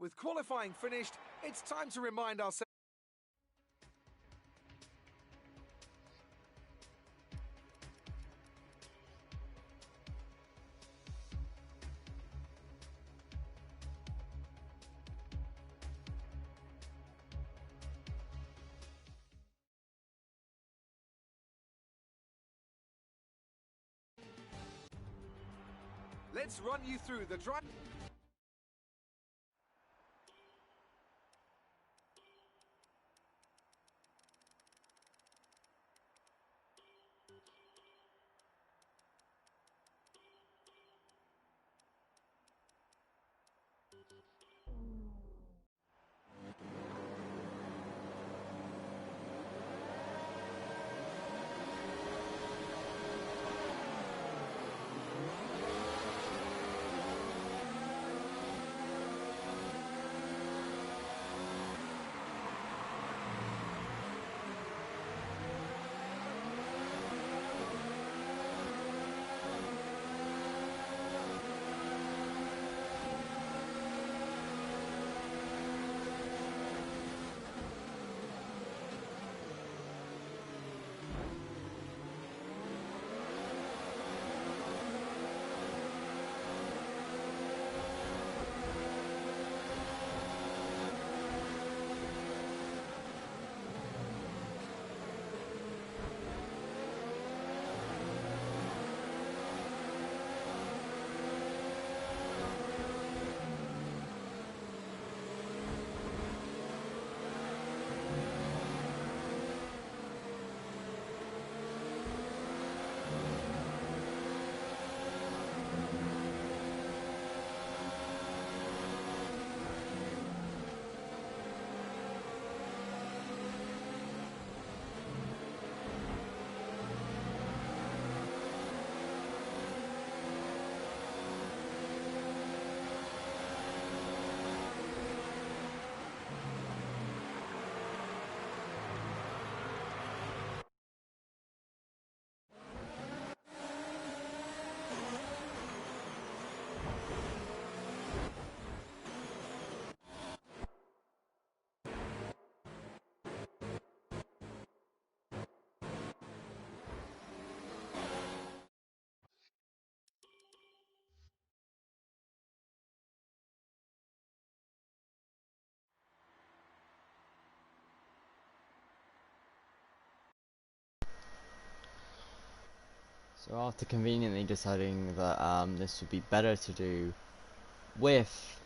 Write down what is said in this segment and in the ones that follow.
With qualifying finished, it's time to remind ourselves. Let's run you through the drive. So after conveniently deciding that this would be better to do with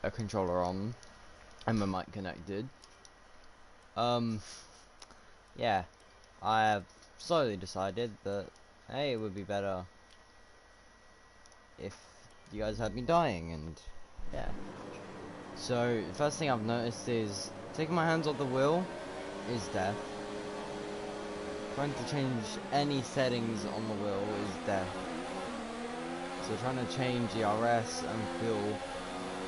a controller on and my mic connected, yeah, I have slowly decided that hey, it would be better if you guys had me dying, and yeah. So the first thing I've noticed is taking my hands off the wheel is death. Trying to change any settings on the wheel is death. So trying to change the RS and fuel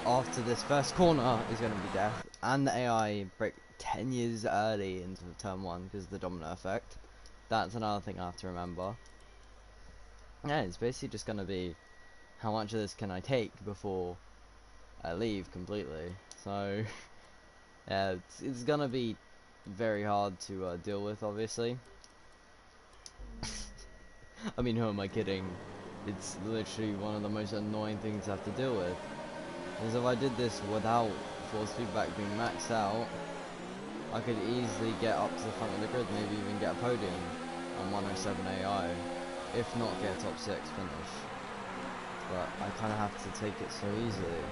after this first corner is going to be death. And the AI break 10 years early into turn 1 because of the domino effect. That's another thing I have to remember. Yeah, it's basically just going to be how much of this can I take before I leave completely. So yeah, it's going to be very hard to deal with, obviously. I mean, who am I kidding? It's literally one of the most annoying things I have to deal with. Because if I did this without force feedback being maxed out, I could easily get up to the front of the grid, maybe even get a podium on 107 AI, if not get a top 6 finish. But I kind of have to take it so easily.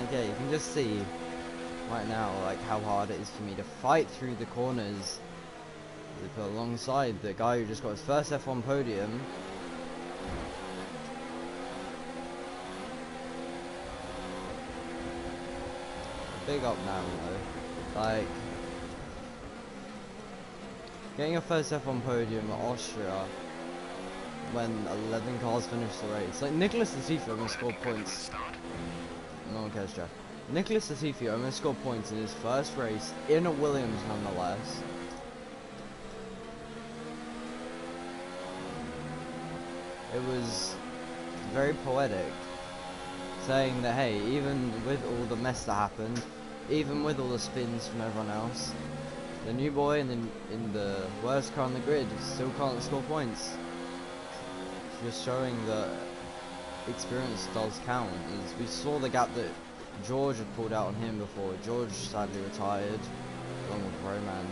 Okay, you can just see right now like how hard it is for me to fight through the corners alongside the guy who just got his first F1 podium. Big up now though, like getting your first F1 podium at Austria when 11 cars finished the race. Like Nicholas Latifi almost scored points. No one cares, Jeff. Nicholas Latifi almost scored points in his first race in a Williams nonetheless. it was very poetic, saying that hey, even with all the mess that happened, even with all the spins from everyone else, the new boy in the worst car on the grid still can't score points. It's just showing that experience does count. As we saw the gap that George had pulled out on him before. George sadly retired, along with Roman.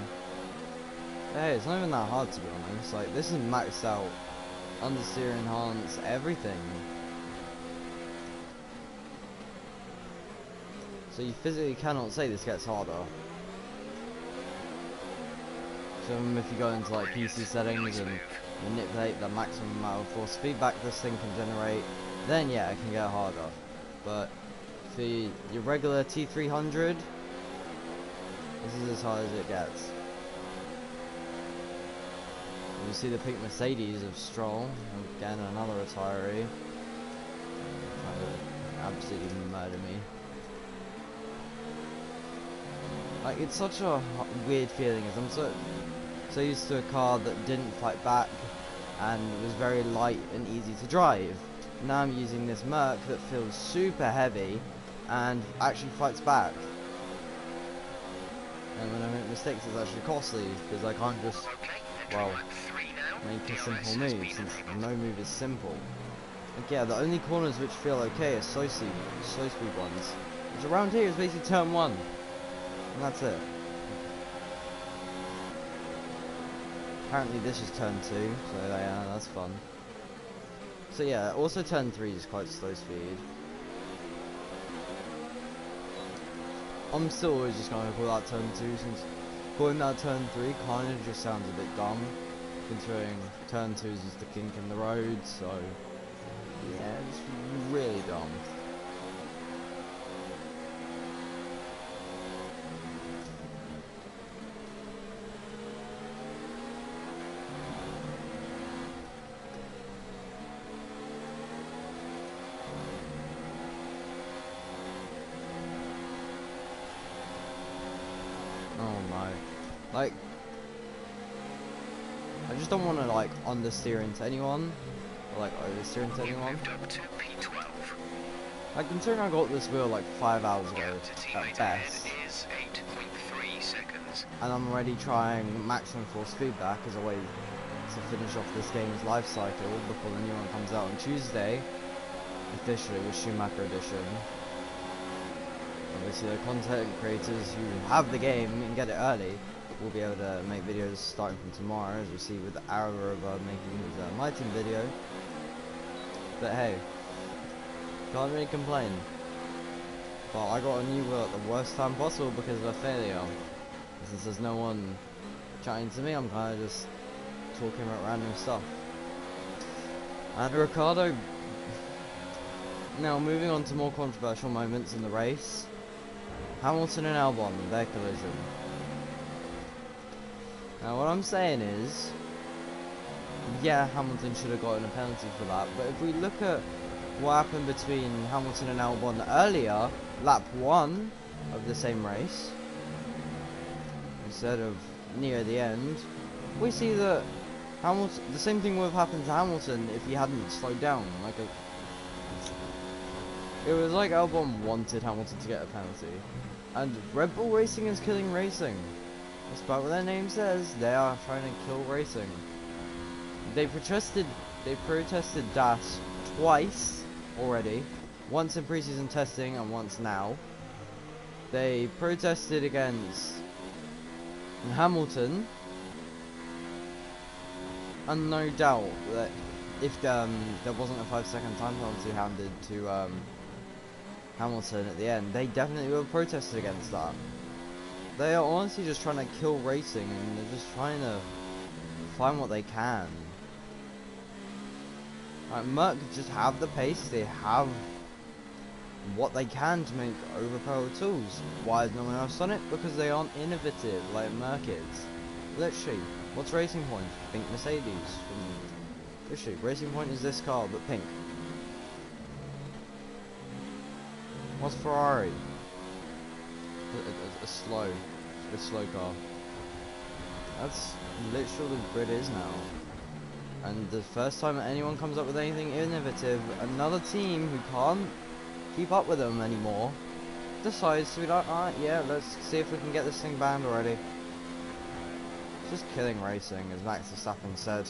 But hey, it's not even that hard to be honest. Like, this is maxed out, understeer enhance, everything. So you physically cannot say this gets harder. So if you go into like PC settings and manipulate the maximum amount of force feedback this thing can generate, then yeah, it can get harder. But for your regular T300, this is as hard as it gets. You see the pink Mercedes of Stroll, again another retiree, trying to absolutely murder me. Like, it's such a weird feeling, as I'm so used to a car that didn't fight back and was very light and easy to drive. Now I'm using this Merc that feels super heavy and actually fights back. And when I make mistakes, it's actually costly because I can't just, well, make a simple move, since no move is simple. Like, yeah, the only corners which feel okay are slow speed ones, which around here is basically turn 1. And that's it. Apparently this is turn 2, so yeah, that's fun. So yeah, also turn 3 is quite slow speed. I'm still always just going to call that turn 2, since calling that turn 3 kind of just sounds a bit dumb, considering turn 2 is just the kink in the road, so yeah, it's really dumb. Like, I just don't want to like understeer into anyone, or like oversteer into anyone. Like, considering I got this wheel like 5 hours ago at best, and I'm already trying maximum force feedback as a way to finish off this game's life cycle before the new one comes out on Tuesday, officially with Schumacher Edition. Obviously, the content creators who have the game and get it early will be able to make videos starting from tomorrow, as we see with Arrow making his My Team video. But hey, can't really complain. But I got a new wheel at the worst time possible because of a failure. Since there's no one chatting to me, I'm kind of just talking about random stuff. And Ricciardo. Now, moving on to more controversial moments in the race. Hamilton and Albon, their collision. Now, what I'm saying is, yeah, Hamilton should have gotten a penalty for that, but if we look at what happened between Hamilton and Albon earlier, lap 1 of the same race, instead of near the end, we see that Hamilton, the same thing would have happened to Hamilton if he hadn't slowed down. It was like Albon wanted Hamilton to get a penalty. And Red Bull Racing is killing racing. Despite what their name says, they are trying to kill racing. They protested DAS twice already. Once in preseason testing and once now. They protested against Hamilton. And no doubt that if there wasn't a 5-second time penalty handed to Hamilton at the end, they definitely would have protested against that. They are honestly just trying to kill racing, and they're just trying to find what they can. Like, Merc just have the pace, they have what they can to make overpowered tools. Why has no one else done it? Because they aren't innovative like Merc is. Literally, what's Racing Point? Pink Mercedes. Literally, Racing Point is this car, but pink. What's Ferrari? A slow car. That's literally what the grid is now. And the first time anyone comes up with anything innovative, another team who can't keep up with them anymore decides to be like, alright, yeah, let's see if we can get this thing banned already. It's just killing racing, as Max Verstappen said.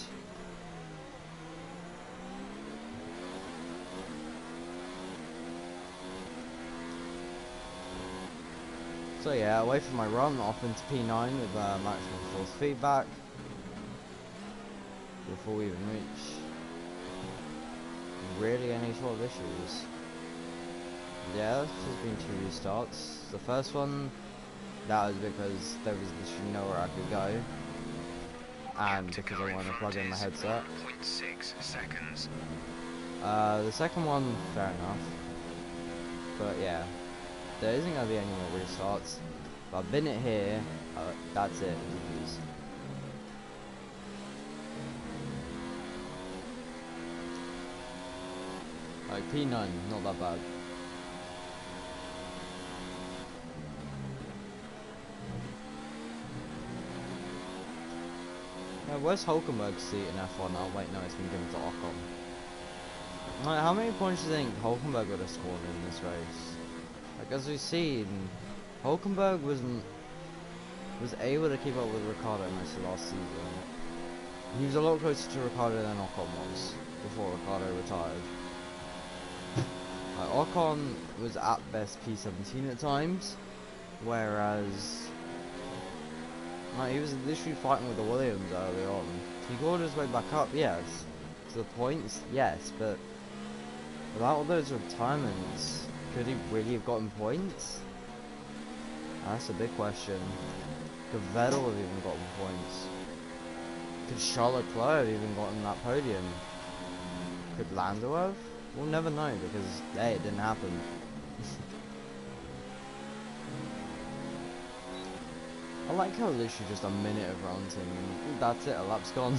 So yeah, away from my run, off into P9 with maximum force feedback. Before we even reach really any sort of issues. Yeah, it's just been 2 restarts. The first one, that was because there was literally nowhere I could go. And because I wanted to plug in my headset. 1.6 seconds. The second one, fair enough. But yeah, there isn't going to be any more restarts. But I've been it here, that's it. Like P9, not that bad. Yeah, where's Hulkenberg's seat in F1? Oh wait, no, it's been given to Ocon. Like, how many points do you think Hulkenberg would have scored in this race? Like, as we've seen, Hulkenberg was able to keep up with Ricciardo most of last season. He was a lot closer to Ricciardo than Ocon was before Ricciardo retired. Like, Ocon was at best P17 at times, whereas like, he was literally fighting with the Williams early on. He got his way back up, yes. To the points, yes, but without all those retirements, could he really have gotten points? That's a big question. Could Vettel have even gotten points? Could Charles Leclerc have even gotten that podium? Could Lando have? We'll never know because, hey, it didn't happen. I like how literally just a minute of ranting and that's it, a lap's gone.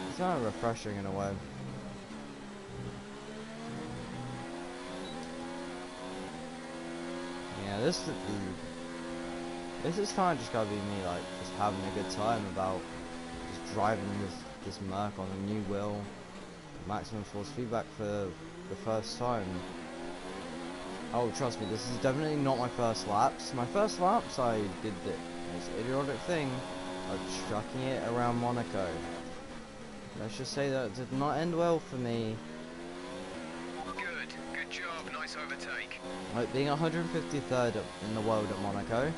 It's kind of refreshing in a way. Yeah, this is kind of just gotta be me, like, just having a good time about just driving this Merc on a new wheel, maximum force feedback for the first time. Oh, trust me, this is definitely not my first laps. My first laps, I did this idiotic thing of chucking it around Monaco. Let's just say that it did not end well for me. Good job, nice overtake. Like, being 153rd in the world at Monaco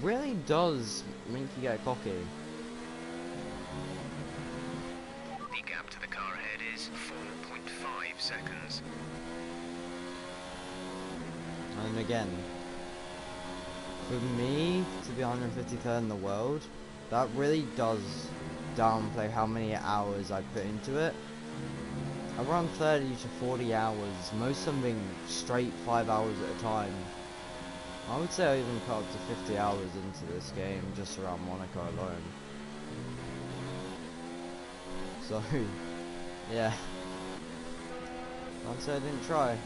really does make you get cocky. The gap to the car ahead is 4.5 seconds. And again, for me to be 153rd in the world, that really does downplay how many hours I put into it. Around 30 to 40 hours, most of them being straight 5 hours at a time. I would say I even put up to 50 hours into this game just around Monaco alone. So, yeah. I'd say I didn't try.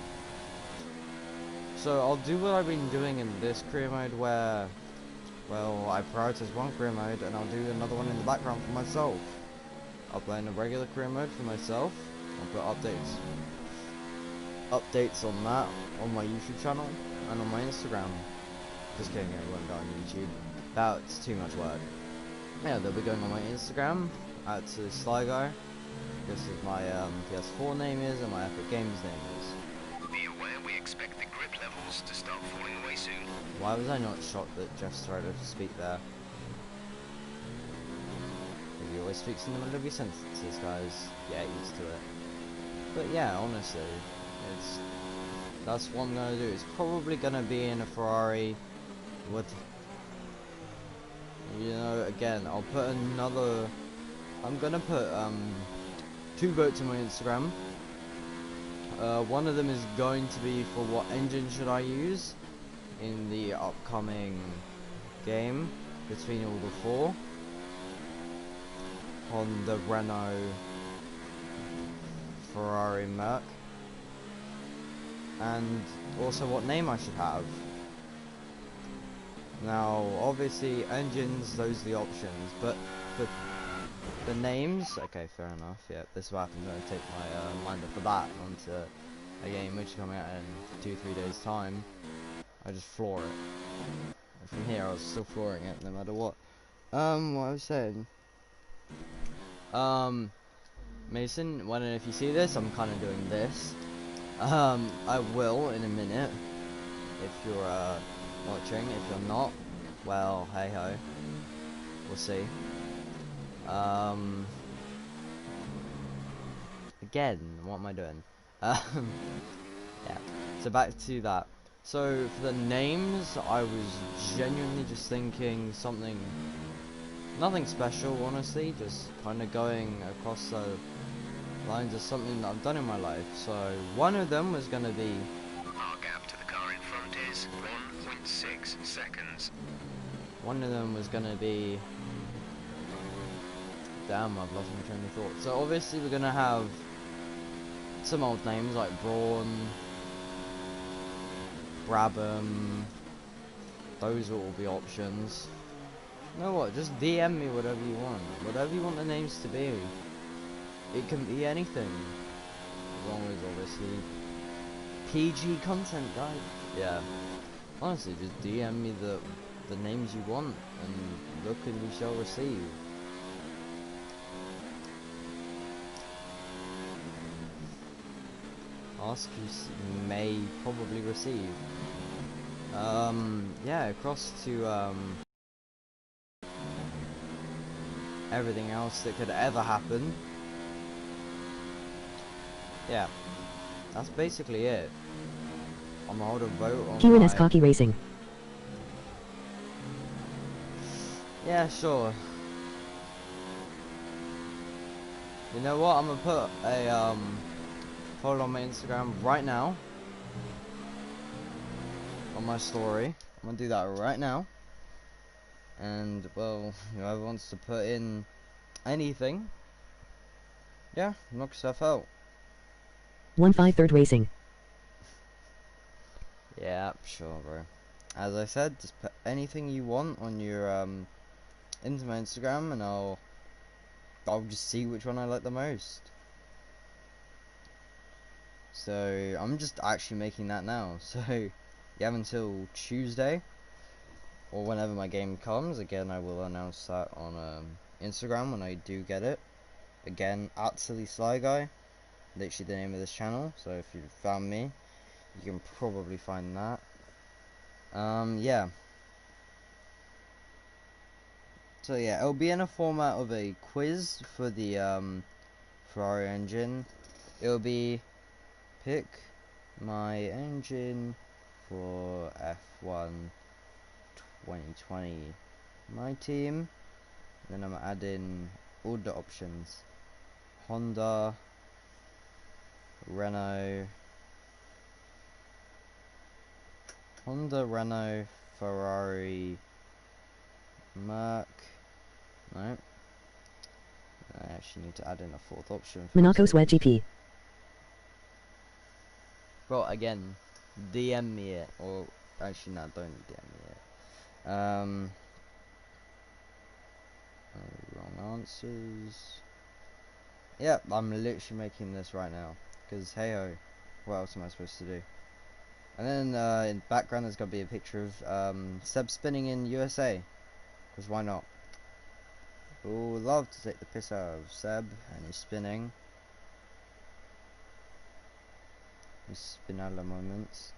So I'll do what I've been doing in this career mode where, well, I prioritize one career mode and I'll do another one in the background for myself. I'll play in a regular career mode for myself. I'll put updates on that on my YouTube channel and on my Instagram. Just kidding, it won't go on YouTube. That's too much work. Yeah, they'll be going on my Instagram at Sligo. This is my PS4 name is and my Epic Games name is. Be aware we expect the grip levels to start falling away soon. Why was I not shocked that Jeff started to speak there? He always speaks in the middle of your sentences, guys. Get used to it. But yeah, honestly, that's what I'm gonna do. It's probably gonna be in a Ferrari with, you know, again, I'll put another, I'm gonna put 2 votes on my Instagram. One of them is going to be for what engine should I use in the upcoming game between all the 4 on the Renault, Ferrari, Merc, and also what name I should have. Now obviously engines, those are the options, but the names. Okay, fair enough. Yeah, this is what I'm going to take my mind off of that onto a game which is coming out in 2-3 days time. I just floor it. And from here, I was still flooring it no matter what. What I was saying. Mason, wondering if you see this, I'm kind of doing this. I will in a minute. If you're watching, if you're not, well, hey ho. We'll see. Again, what am I doing? Yeah. So back to that. So for the names, I was genuinely just thinking something, nothing special, honestly. Just kind of going across the lines of something that I've done in my life. So one of them was gonna be. Our gap to the car in front is 1.6 seconds. One of them was gonna be. Damn, I've lost my train of thought. So obviously we're gonna have some old names like Braun, Brabham. Those will all be options. You know what? Just DM me whatever you want. Whatever you want the names to be. It can be anything. As long as obviously PG content, guys. Yeah. Honestly, just DM me the names you want and look and you shall receive. Ask you may probably receive. Yeah, across to everything else that could ever happen. Yeah, that's basically it. I'm gonna hold a vote on Kieran S. Cocky Racing. Yeah, sure. You know what? I'm gonna put a follow on my Instagram right now. On my story. I'm gonna do that right now. And well, whoever wants to put in anything, yeah, knock yourself out. 153rd Racing. Yeah, sure, bro. As I said, just put anything you want on your into my Instagram, and I'll just see which one I like the most. So I'm just actually making that now. So you have until Tuesday, or whenever my game comes. Again, I will announce that on Instagram when I do get it. Again, at Silly Sly Guy, literally the name of this channel. So if you found me, you can probably find that. Yeah. So yeah, it'll be in a format of a quiz for the Ferrari engine. It'll be pick my engine for F1 2020. My team. Then I'm adding all the options. Honda, Renault, Ferrari, Merc. No. I actually need to add in a fourth option. Monaco Sweat GP. Bro, again, DM me it. Or, actually, no, don't DM me it. Wrong answers. Yep, I'm literally making this right now. Because, hey ho, what else am I supposed to do? And then, in the background, there's going to be a picture of Seb spinning in USA. Because why not? We'll love to take the piss out of Seb and his spinning. His spinalla moments.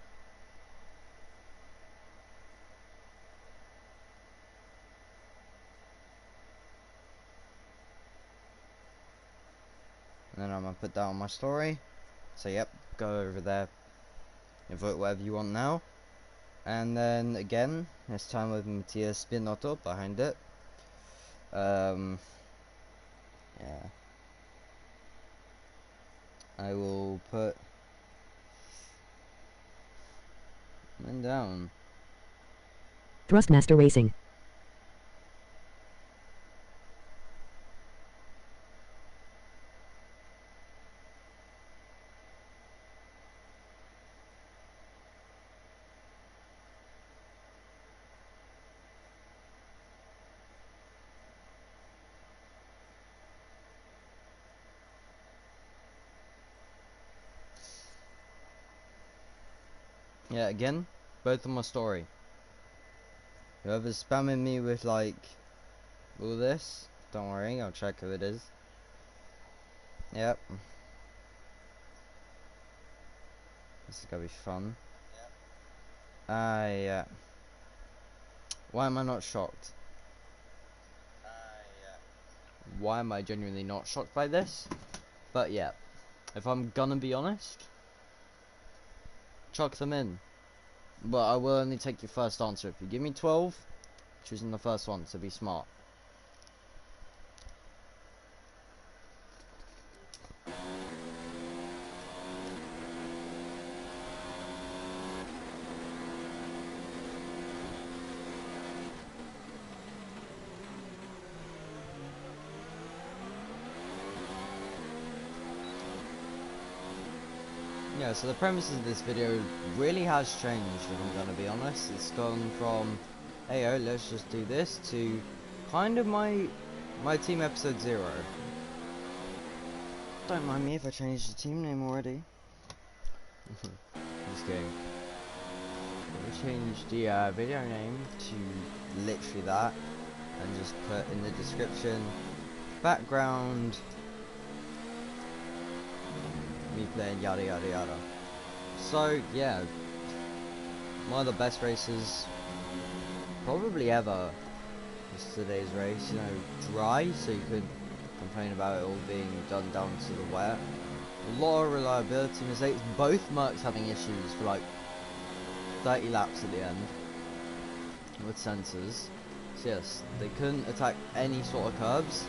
And then I'm going to put that on my story. So yep, go over there and vote whatever you want now. And then again, this time with Matthias Binotto behind it. Yeah. I will put men down. Thrustmaster Racing. Yeah, again, both on my story. Whoever's spamming me with like all this, don't worry, I'll check who it is. Yep. This is gonna be fun. Yeah. Why am I not shocked? Why am I genuinely not shocked by this? But yeah, if I'm gonna be honest, chuck them in. But I will only take your first answer. If you give me 12, choosing the first one, so be smart. Yeah, so the premise of this video really has changed, if I'm gonna be honest. It's gone from, hey oh, let's just do this, to kind of my team episode 0. Don't mind me if I changed the team name already. Just kidding. We'll change the video name to literally that, and just put in the description, background, me playing yada yada yada. So yeah, one of the best races probably ever was today's race. You know, dry, so you could complain about it all being done down to the wet. A lot of reliability mistakes, both Mercs having issues for like 30 laps at the end with sensors. So yes, they couldn't attack any sort of curbs.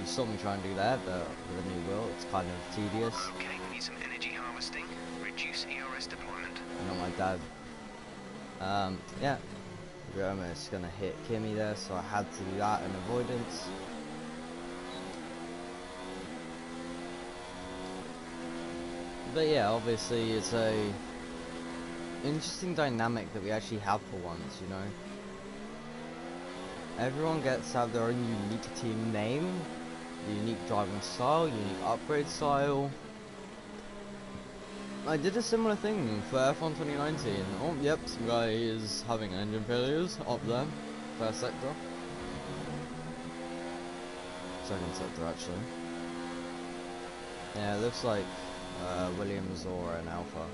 You saw me try and do that, but with a new wheel, it's kind of tedious. Okay, we need some energy harvesting. Reduce ERS deployment. Not my dad. Yeah. We're almost gonna hit Kimmy there, so I had to do that in avoidance. But yeah, obviously it's a interesting dynamic that we actually have for once, you know. Everyone gets to have their own unique team name, unique driving style, unique upgrade style. I did a similar thing for F1 2019. Oh, yep, some guy is having engine failures up there. First sector. Second sector, actually. Yeah, it looks like Williams or an Alpha.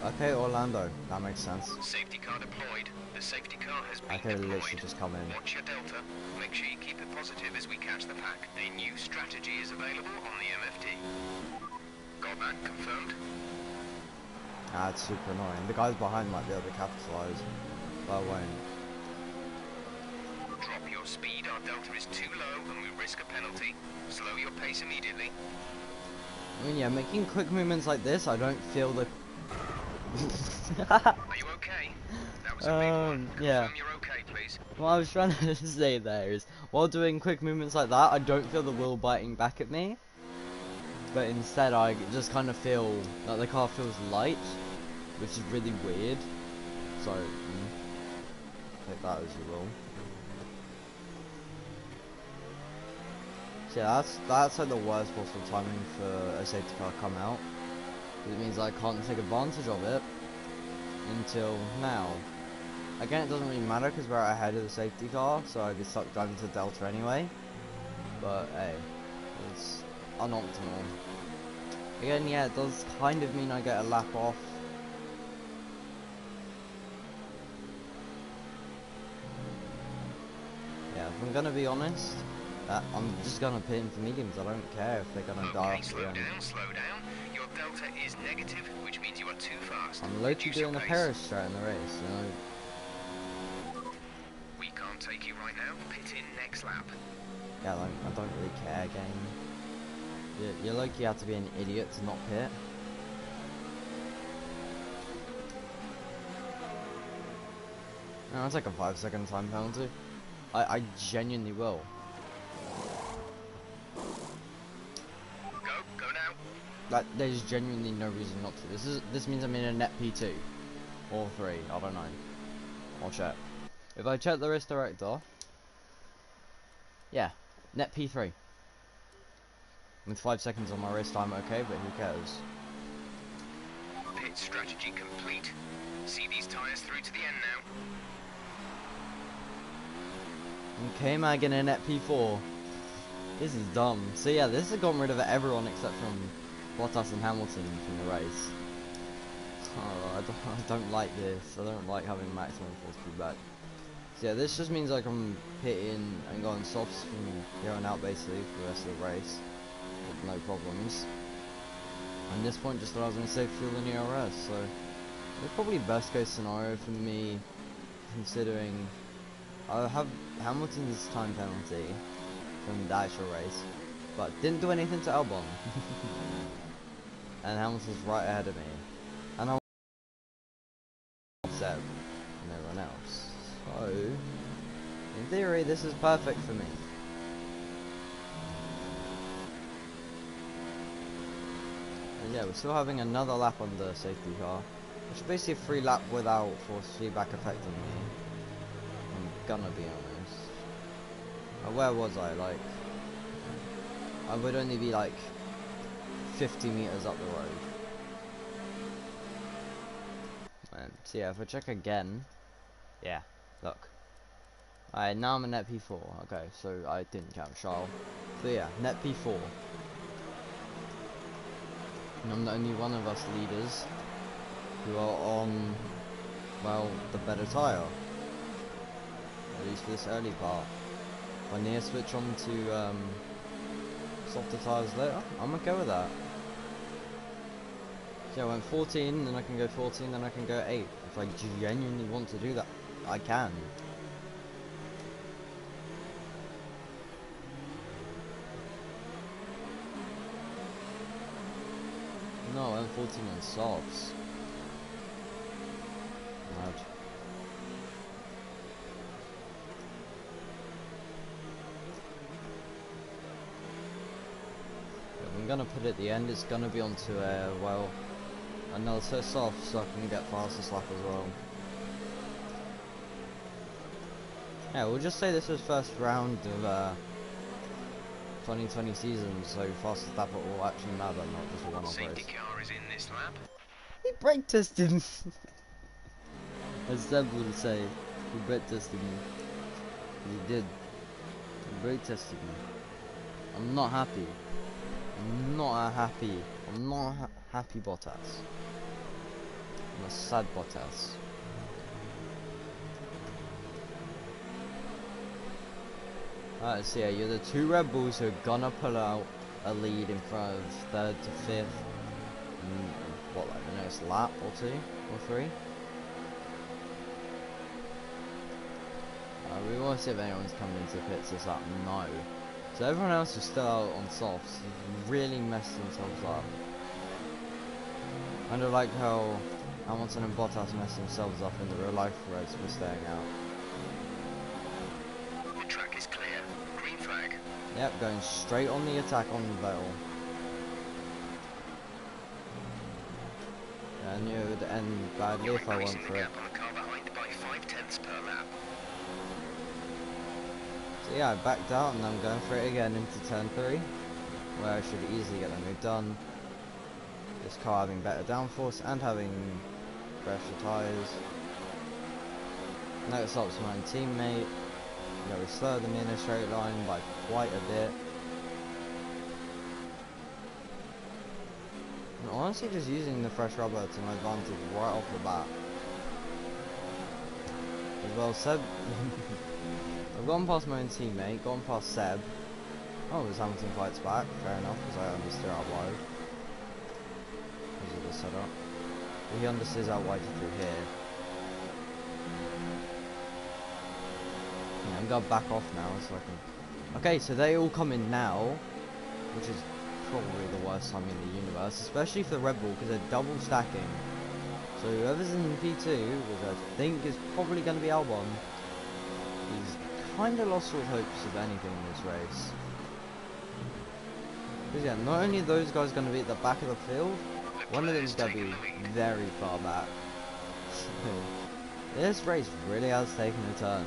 Okay, Orlando. That makes sense. Safety car deployed. The safety car has been I could deployed. literally just come in. Watch your delta. Make sure you keep it positive as we catch the pack. A new strategy is available on the MFD. Got that confirmed? Ah, it's super annoying. The guys behind might be able to capitalize, but I won't. Drop your speed. Our delta is too low and we risk a penalty. Slow your pace immediately. I mean, yeah, making quick movements like this, I don't feel the... Are you okay? That was a big one. Yeah. Confirm you're okay, please. What I was trying to say there is, while doing quick movements like that, I don't feel the wheel biting back at me. But instead, I just kind of feel like the car feels light, which is really weird. So, take that as you will. So yeah, that's like the worst possible timing for a safety car to come out. It means I can't take advantage of it until now. Again, it doesn't really matter because we're ahead of the safety car, so I get stuck driving to Delta anyway. But hey, it's unoptimal. Again, yeah, it does kind of mean I get a lap off. Yeah, if I'm gonna be honest, I'm just gonna pit in for mediums. I don't care if they're gonna die off the end. Slow down. Your delta is negative, which means you are too fast. I'm low-key doing a Paris strat in the race, you know. We can't take you right now. Pit in next lap. Yeah, like, I don't really care, game. You're low-key have to be an idiot to not pit. No, it's like a 5-second time penalty. I genuinely will. Go now. Like, there's genuinely no reason not to. This means I'm in a net P2 or 3. I don't know. I'll check. If I check the race director, yeah, net P3 with 5 seconds on my race time. Okay, but who cares? Right strategy complete. See these tyres through to the end now. Okay, Magan in at P4. This is dumb. So yeah, this has gotten rid of everyone except from Bottas and Hamilton from the race. Oh, I don't like this. I don't like having maximum force feedback. So yeah, this just means I can pit in and go on softs from here on out basically for the rest of the race with no problems. And this point just allows me to save fuel in ERS, so it's probably best case scenario for me, considering I have Hamilton's time penalty from the actual race, but didn't do anything to Albon. And Hamilton's right ahead of me. And I'm Seb and everyone else. So, in theory, this is perfect for me. And yeah, we're still having another lap on the safety car, which is basically a free lap without force feedback affecting me. I'm gonna be honest. Where was I? Like, I would only be like 50 meters up the road. And so yeah, if I check again, yeah, look. Alright, now I'm in net P4. Okay, so I didn't count Charles. So yeah, net P4. And I'm the only one of us leaders who are on, well, the better tyre. At least for this early part. If I need to switch on to softer tyres later, I'm okay with that. So I went 14, then I can go 14, then I can go 8. If I genuinely want to do that, I can. No, I went 14 on softs. Mad. I'm gonna put it at the end, it's gonna be onto well, another set soft so I can get fastest lap as well. Yeah, we'll just say this was first round of 2020 season, so fastest lap will actually matter, not just a one-off race. Safety car is in this lap. He brake tested me. As Seb would say, he brake tested me. He did. He brake tested me. I'm not happy. I'm not happy. I'm not happy Bottas. I'm a sad Bottas. Alright, so yeah, you're the two Red Bulls who are gonna pull out a lead in front of third to fifth. What, like the next lap or two or three? We won't see if anyone's coming into the pits this lap. No. So everyone else is still out on softs. Really messed themselves up. Kind of like how Hamilton and Bottas messed themselves up in the real life race for staying out. The track is clear. Green flag. Yep, going straight on the attack on Vettel. Yeah, I knew it would end badly You're if I went increasing for the it. gap on the car behind by 0.5 per lap. So yeah, I backed out and I'm going for it again into turn 3, where I should easily get the move done. This car having better downforce and having fresher tyres. No, it stops my own teammate. Yeah, we slowed them in a straight line by quite a bit. And honestly, just using the fresh rubber to my advantage right off the bat. As well, Seb. I've gone past my own teammate, gone past Seb. Oh, as Hamilton fights back, fair enough, because I understood out wide. Because of the setup. But he understands out wide through here. Yeah, I'm gonna back off now so I can. Okay, so they all come in now, which is probably the worst time in the universe, especially for the Red Bull because they're double stacking. So whoever's in P2, which I think is probably going to be Albon, he's kind of lost all hopes of anything in this race. Because yeah, not only are those guys going to be at the back of the field, one of them is going to be very far back. This race really has taken a turn.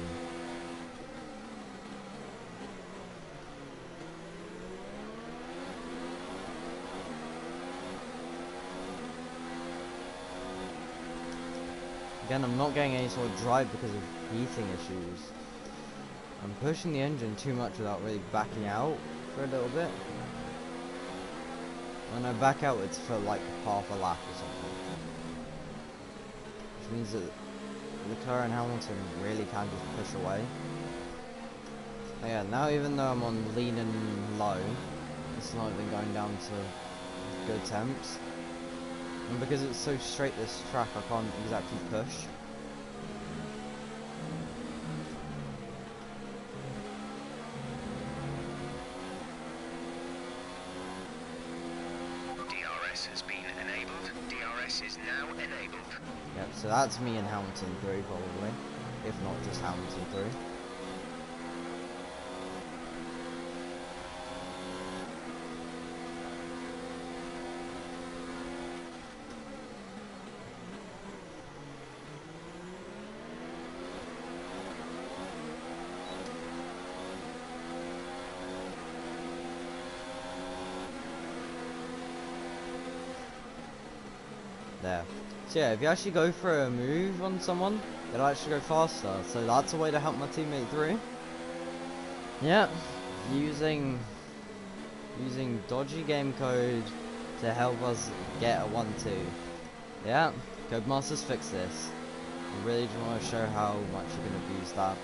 Again, I'm not getting any sort of drive because of heating issues. I'm pushing the engine too much without really backing out for a little bit. When I back out, it's for like half a lap or something. Which means that Leclerc and Hamilton really can just push away. But yeah, now even though I'm on lean and low, it's not even going down to good temps. And because it's so straight this track, I can't exactly push. DRS has been enabled. DRS is now enabled. Yep, so that's me and Hamilton through probably. If not just Hamilton through. There. So yeah, if you actually go for a move on someone, it'll actually go faster. So that's a way to help my teammate through. Yeah, using dodgy game code to help us get a 1-2. Yeah, Codemasters fix this. I really just want to show how much you can abuse that.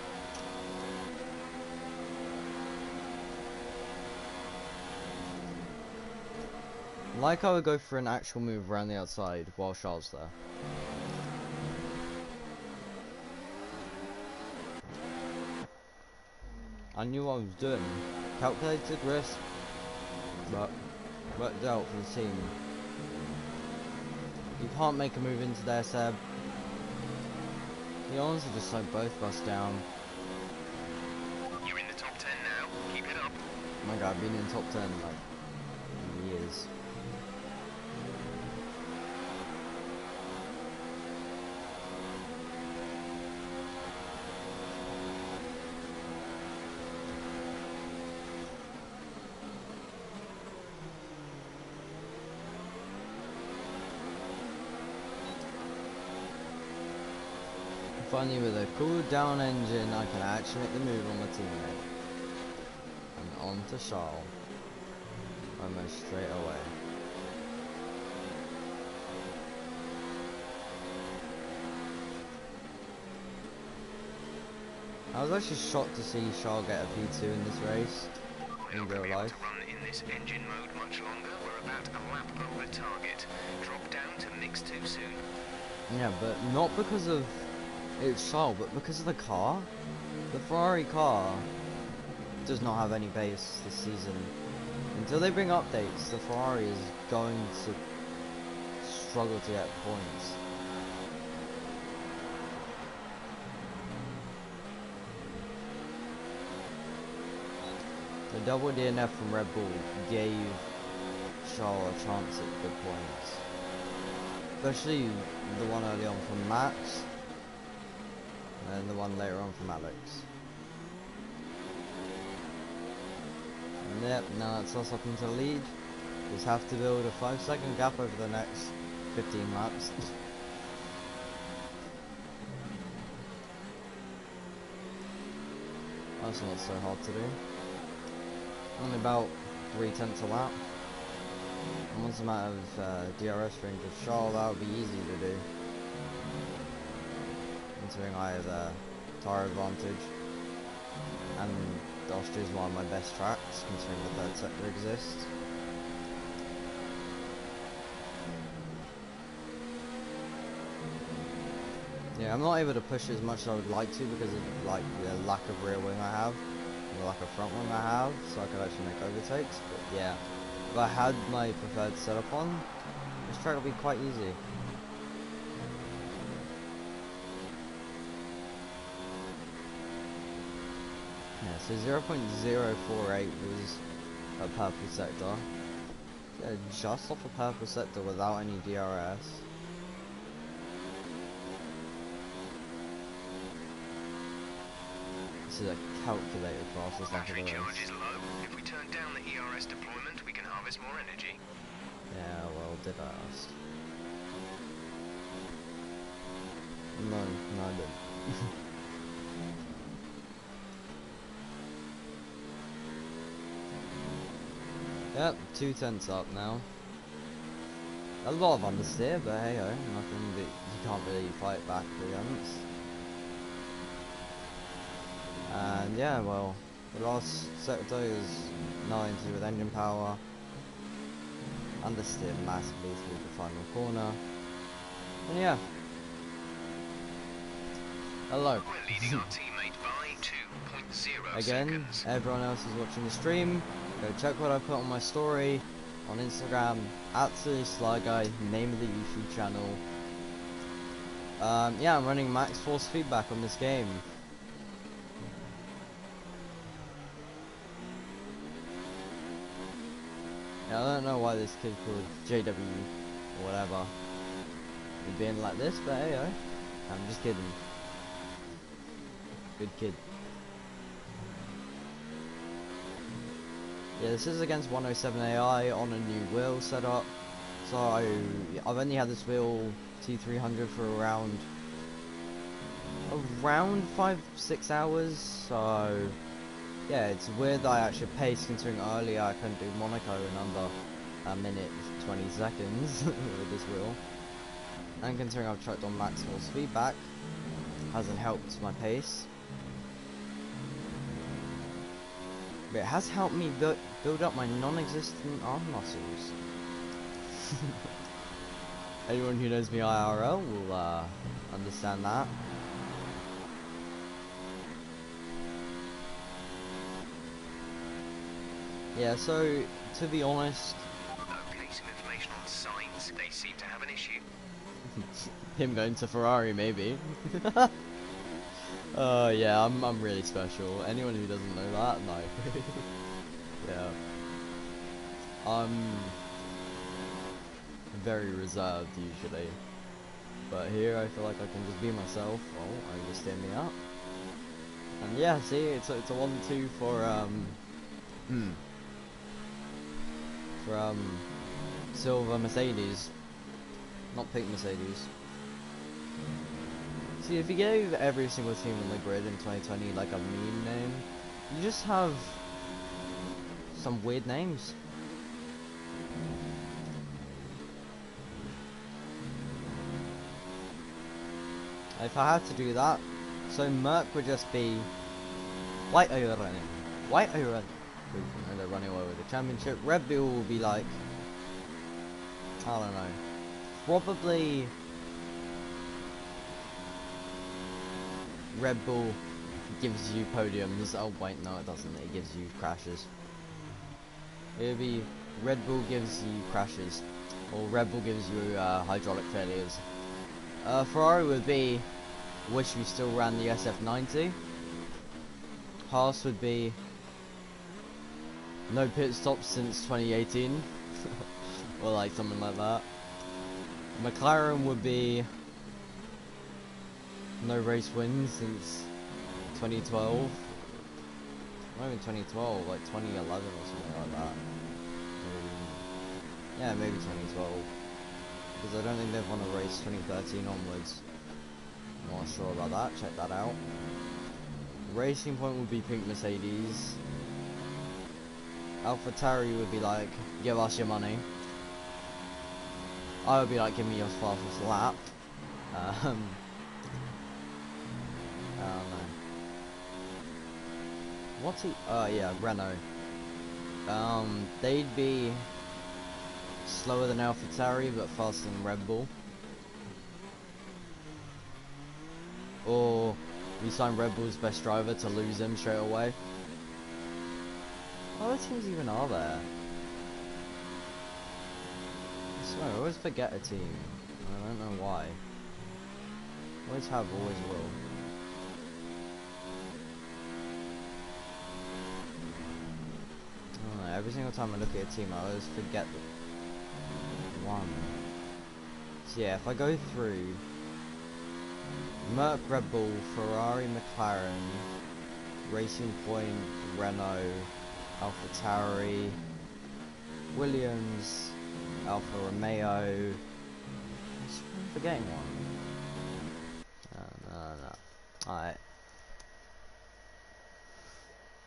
Like I would go for an actual move around the outside while Charles there. I knew what I was doing. Calculated risk, but worked out for the team. You can't make a move into there, Seb. You honestly just slowed both of us down. You're in the top 10 now. Keep it up. Oh my god, I've been in top 10 like years. Finally, with a cooled down engine, I can actually make the move on my teammate. And on to Charles. Almost straight away. I was actually shocked to see Charles get a P2 in this race. We're In not going to real be able life. to run in this engine mode much longer. We're about a lap over target. Drop down to mix 2 soon. Yeah, but not because of it's Charles, but because of the car. The Ferrari car does not have any pace this season. Until they bring updates, the Ferrari is going to struggle to get points. The double DNF from Red Bull gave Charles a chance at good points. Especially the one early on from Max, and the one later on from Alex. And yep, now that's us up into the lead. Just have to build a 5-second gap over the next 15 laps. That's not so hard to do. Only about 3/10 a lap. And once I'm out of DRS range of Charles, that would be easy to do. Considering I have a tyre advantage. And Austria is one of my best tracks, considering the third sector exists. Yeah, I'm not able to push as much as I would like to because of like the lack of rear wing I have, and the lack of front wing I have, so I could actually make overtakes. But yeah, if I had my preferred setup on, this track would be quite easy. Yeah, so 0.048 was a purple sector. Yeah, just off a purple sector without any DRS. This is a calculated process. Battery charge is low. If we turn down the ERS deployment, we can harvest more energy. Yeah, well, did I ask? No, I didn't. Yep, 2 tenths up now. A lot of understeer, but hey ho, nothing that you can't really fight back against. And yeah, well, the last sector is 90 with engine power. Understeer massively through the final corner. And yeah. Hello. We're leading our teammate by 2.0 Again, seconds. everyone else is watching the stream. Go check what I put on my story on Instagram, @SillySlyGuy, name of the YouTube channel. Yeah, I'm running max force feedback on this game. Yeah, I don't know why this kid called JW or whatever is being like this, but hey, I'm just kidding. Good kid. Yeah, this is against 107 AI on a new wheel setup. So I've only had this wheel T300 for around 5-6 hours. So yeah, it's weird that I actually paced, considering earlier I couldn't do Monaco in under a minute 20 seconds with this wheel. And considering I've chucked on max force feedback, hasn't helped my pace. But it has helped me build up my non-existent arm muscles. Anyone who knows me IRL will understand that. Yeah, so to be honest, Okay, some information on signs. They seem to have an issue. him going to Ferrari maybe. Yeah, I'm really special. Anyone who doesn't know that, no. Yeah. I'm very reserved usually. But here I feel like I can just be myself. Oh, oversteer me up. And yeah, see, it's a 1-2 for Silver Mercedes. Not Pink Mercedes. See, if you gave every single team on the grid in 2020 like a meme name, you just have some weird names. If I had to do that, so Merc would just be, why are you running? Why are you running? And they're running away with the championship. Red Bull will be like, I don't know, probably Red Bull gives you podiums. Oh wait, no it doesn't, it gives you crashes. It would be Red Bull gives you crashes, or Red Bull gives you hydraulic failures. Ferrari would be, wish we still ran the SF90. Haas would be, no pit stops since 2018. Or like something like that. McLaren would be, no race wins since 2012. Not even 2012, like 2011 or something like that. Yeah, maybe 2012. Because I don't think they've won a race 2013 onwards. I'm not sure about that, check that out. Racing Point would be Pink Mercedes. AlphaTauri would be like, give us your money. I would be like, give me your fastest lap. I don't know. What's he? Yeah, Renault. They'd be slower than AlphaTauri, but faster than Red Bull. Or we sign Red Bull's best driver to lose him straight away. What other teams even are there? I swear, I always forget a team. I don't know why. Always have, always will. I don't know, every single time I look at a team, I always forget one. So yeah, if I go through Merc, Red Bull, Ferrari, McLaren, Racing Point, Renault, AlphaTauri, Williams, Alfa Romeo. I'm forgetting one. Alright.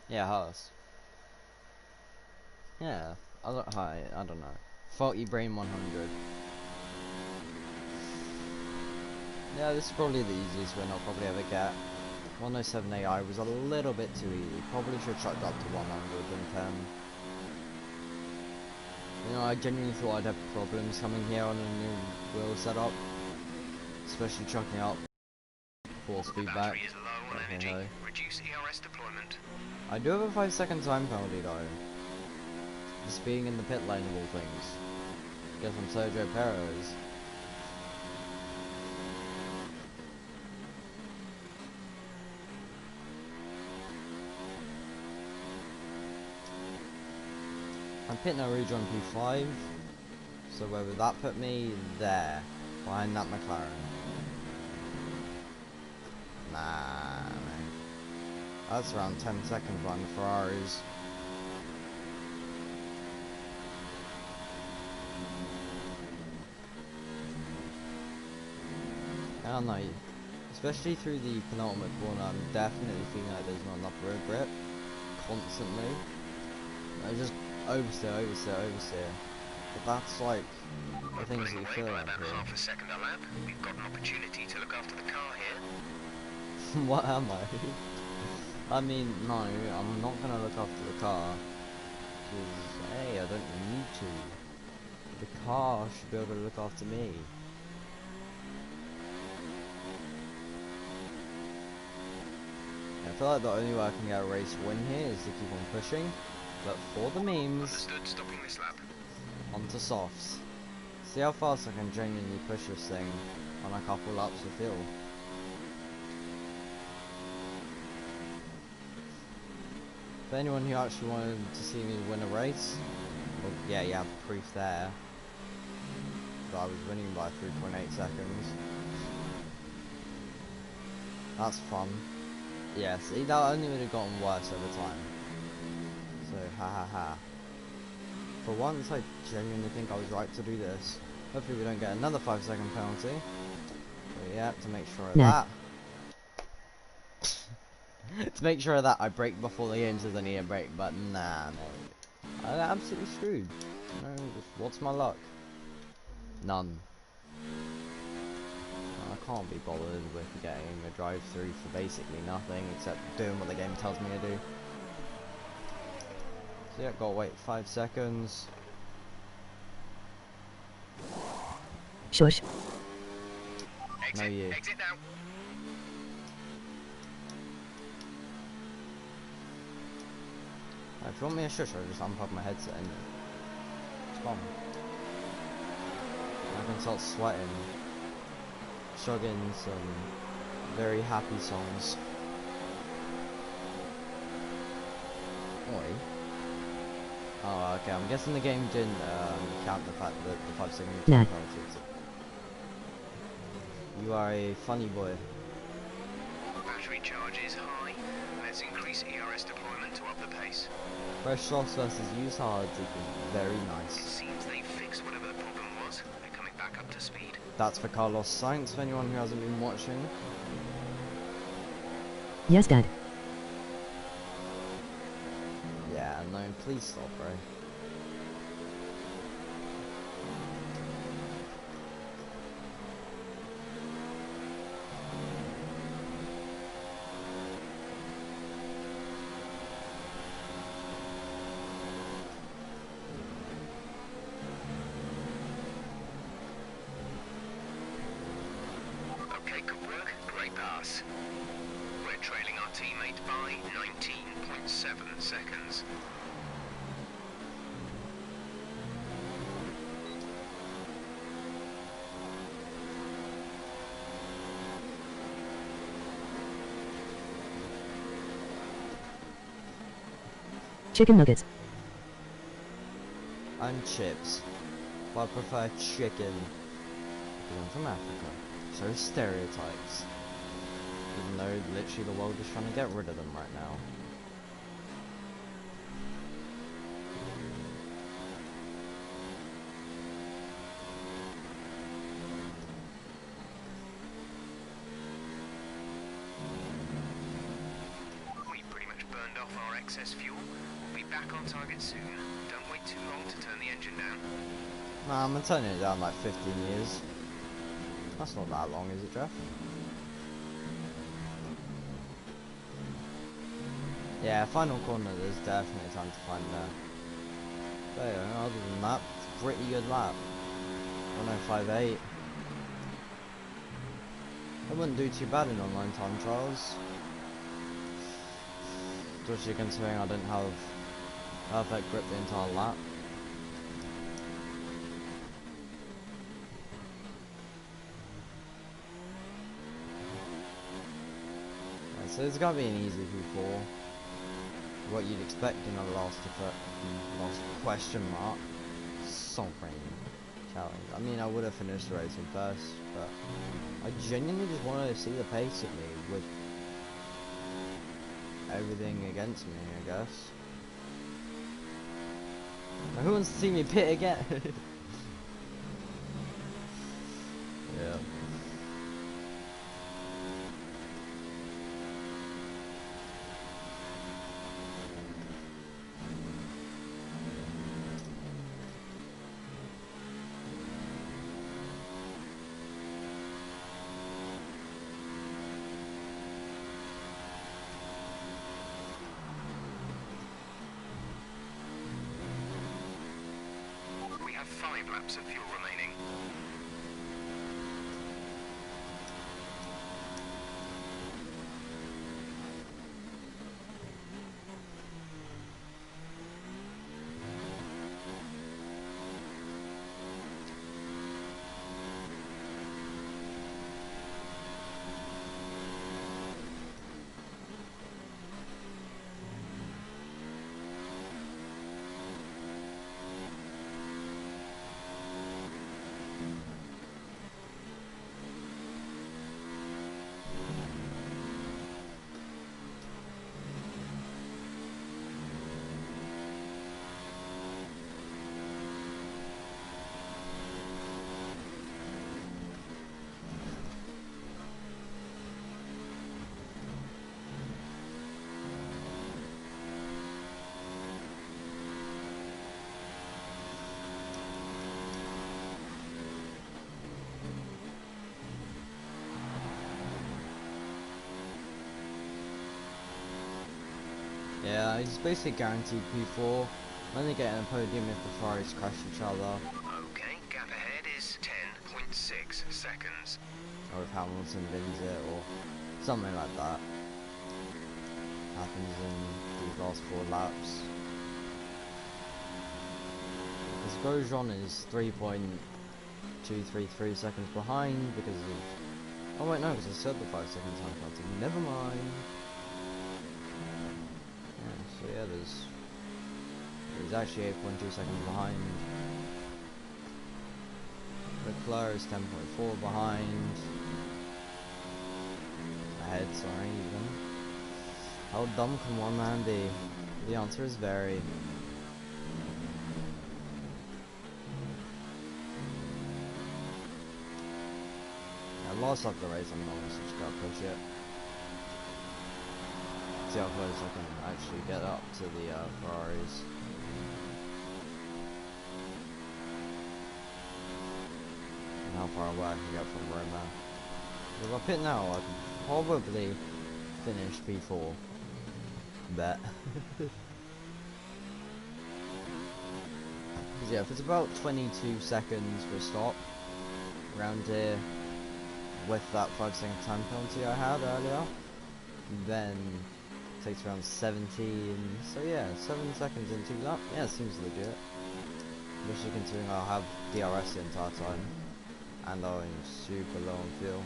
Yeah, Haas. Yeah, I don't know. Faulty Brain 100. Yeah, this is probably the easiest win I'll probably ever get. 107 AI was a little bit too easy. Probably should have chucked up to 110. You know, I genuinely thought I'd have problems coming here on a new wheel setup. Especially chucking up force feedback. Battery is low on energy. Reduce ERS deployment. I do have a 5-second time penalty though. Just being in the pit lane of all things. Guess I'm Sergio Perez. I'm pitting a rejoin P5, so where would that put me? There, behind that McLaren. Nah, man. That's around 10 seconds behind the Ferraris. I don't know, especially through the penultimate corner, I'm definitely feeling like there's not enough road grip, constantly. I just oversteer. But that's like the things that you feel like about here. half a second a lap. We've got an opportunity to look after the car here. What am I? I mean, no, I'm not gonna look after the car. Because, hey, I don't need to. The car should be able to look after me. I feel like the only way I can get a race win here is to keep on pushing. But for the memes, Understood, stopping this lap. onto softs. See how fast I can genuinely push this thing on a couple laps of fuel. For anyone who actually wanted to see me win a race, well, yeah, you have proof there that I was winning by 3.8 seconds. That's fun. Yeah, see, that only would have gotten worse over time. So, ha ha ha. For once, I genuinely think I was right to do this. Hopefully we don't get another 5-second penalty. But yeah, to make sure of that. To make sure of that, I brake before the game says I need a brake, but nah, mate. I'm absolutely screwed. You know, what's my luck? None. I can't be bothered with getting a drive-through for basically nothing, except doing what the game tells me to do. So yeah, gotta wait 5 seconds. Shush. Exit, No, you. exit now. If you want me to shush, I'll just unplug my headset and it's fun. I can start sweating, chugging some very happy songs. Oi. Oh, okay, I'm guessing the game didn't count the fact that the 5 second Nah. penalties. You are a funny boy. Battery charge is high. Let's increase ERS deployment to up the pace. Fresh sauce versus used hard is very It nice. seems they fixed whatever the problem was. They're coming back up to speed. That's for Carlos Sainz, for anyone who hasn't been watching. Yes, Dad. Yeah, no, please stop, bro. Okay, good work. Great pass. We're trailing our teammate by 19.7 seconds. Chicken nuggets. And chips. But I prefer chicken. Because I'm from Africa. So stereotypes. Even though literally the world is trying to get rid of them right now. more excess fuel. We'll be back on target soon. Don't wait too long to turn the engine down. Nah, I'm gonna turn it down like 15 years. That's not that long, is it, Jeff? Yeah, final corner, there's definitely time to find there. But yeah, other than that, pretty good lap. 1:05.8. I wouldn't do too bad in online time trials. Especially considering I didn't have perfect grip the entire lap. Yeah, so it's gotta be an easy P4. What you'd expect in a last question mark sovereign challenge. I mean, I would have finished the race in first, but I genuinely just wanted to see the pace of me with everything against me, I guess. Now, who wants to see me pit again? Yeah. We have 5 laps of fuel remaining. Yeah, it's basically guaranteed P4. I'm only getting a podium if the Ferraris crash each other, Okay, gap ahead is 10.6 seconds. or if Hamilton wins it, or something like that. Happens in these last 4 laps. Because Grosjean is 3.233 seconds behind because of... Oh wait, no, because I said the 5 second time penalty. Never mind. So yeah, there's actually 8.2 seconds behind. Leclerc is 10.4 behind. Ahead, sorry, even. How dumb can one man be? The answer is very. Last lap of the race, I'm not going to push it. See how close I can actually get up to the Ferraris. And how far away I can get from Roma. If I pit now, I can probably finish P4. Bet. Yeah, if it's about 22 seconds for a stop around here with that 5 second time penalty I had earlier, then it takes around 17, so yeah, 7 seconds into that, yeah, it seems legit. Especially considering I'll have DRS the entire time, and I'm super low on fuel.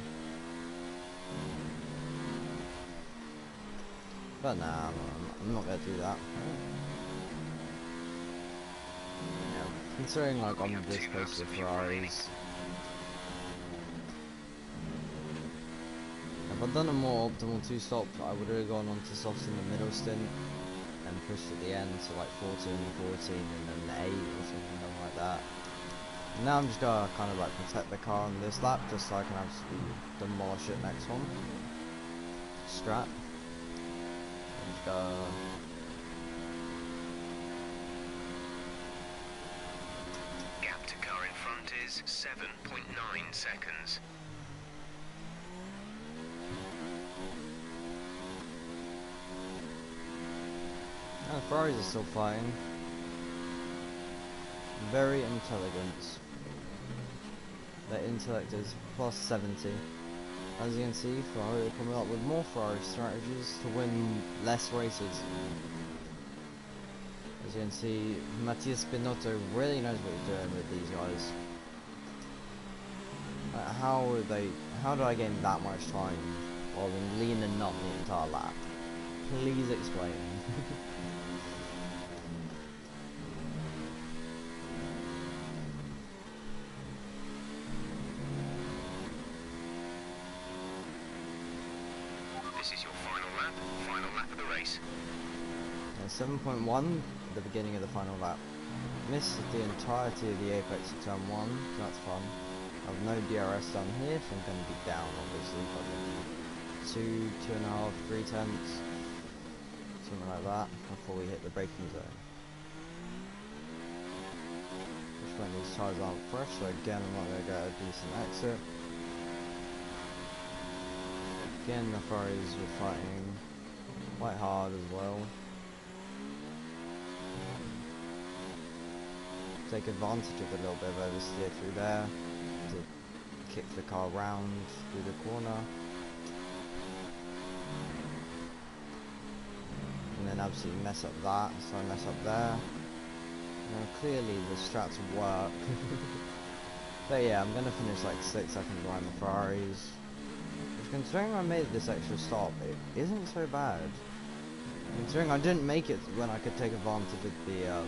But nah, I'm not gonna do that. Yeah, considering like I'm this close to the Ferraris. If I'd done a more optimal 2-stop, I would have gone on to softs in the middle stint and pushed at the end to like 14, and then 8 or something like that. And now I'm just gonna kind of like protect the car on this lap just so I can absolutely demolish it next one. Strat. I'm just gonna race, 7.9 seconds. Oh, Ferraris are still flying. Very intelligent. Their intellect is plus 70. As you can see, Ferrari are coming up with more Ferrari strategies to win less races. As you can see, Mattias Binotto really knows what he's doing with these guys. How do I gain that much time while then leaning up the entire lap? Please explain. This is your final lap of the race. 7.1 at the beginning of the final lap. Missed the entirety of the apex of turn 1, so that's fun. I have no DRS down here, so I'm going to be down obviously, probably 2.5, 3 tenths, something like that, before we hit the braking zone. Just when these tyres aren't fresh, so again I'm not going to get a decent exit. Again the Ferraris were fighting quite hard as well. Take advantage of a little bit of oversteer through there to kick the car round through the corner, and then absolutely mess up that, so I mess up there. Now clearly the strats work. But yeah, I'm gonna finish like 6 seconds behind the Ferraris, which, considering I made this extra stop, it isn't so bad. Considering I didn't make it when I could take advantage of the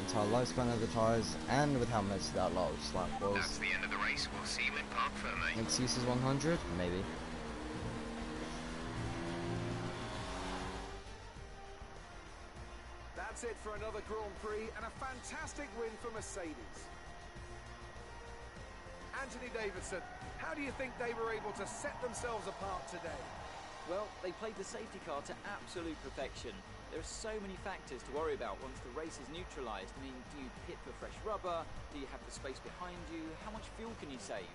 entire lifespan of the tyres, and with how much that lot of slack was. That's the end of the race. We'll see you in Parc Fermé. Excuses 100? Maybe. That's it for another Grand Prix and a fantastic win for Mercedes. Anthony Davidson, how do you think they were able to set themselves apart today? Well, they played the safety car to absolute perfection. There are so many factors to worry about once the race is neutralised. I mean, do you pit for fresh rubber? Do you have the space behind you? How much fuel can you save?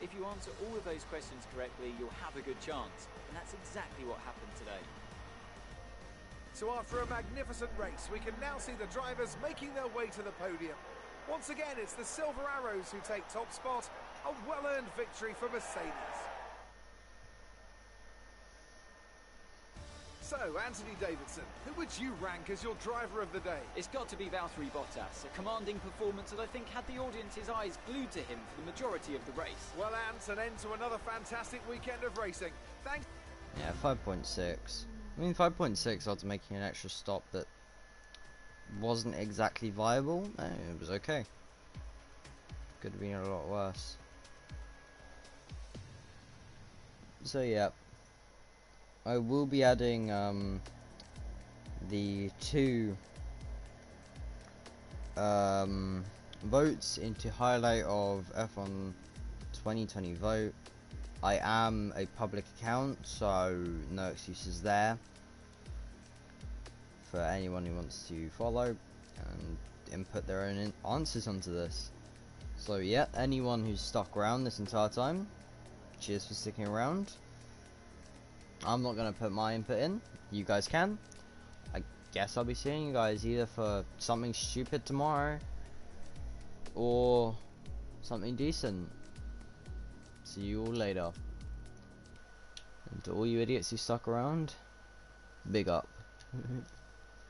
If you answer all of those questions correctly, you'll have a good chance. And that's exactly what happened today. So after a magnificent race, we can now see the drivers making their way to the podium. Once again, it's the Silver Arrows who take top spot. A well-earned victory for Mercedes. So, Anthony Davidson, who would you rank as your driver of the day? It's got to be Valtteri Bottas, a commanding performance that I think had the audience's eyes glued to him for the majority of the race. Well, Ant, an end to another fantastic weekend of racing. Thanks. Yeah, 5.6. I mean, 5.6 after making an extra stop that wasn't exactly viable. It was okay. Could have been a lot worse. So yeah, I will be adding the 2 votes into highlight of F1 2020 vote. I am a public account, so no excuses there for anyone who wants to follow and input their own answers onto this. So yeah, anyone who's stuck around this entire time, cheers for sticking around. I'm not going to put my input in, you guys can. I guess I'll be seeing you guys either for something stupid tomorrow or something decent. See you all later. And to all you idiots who stuck around, big up.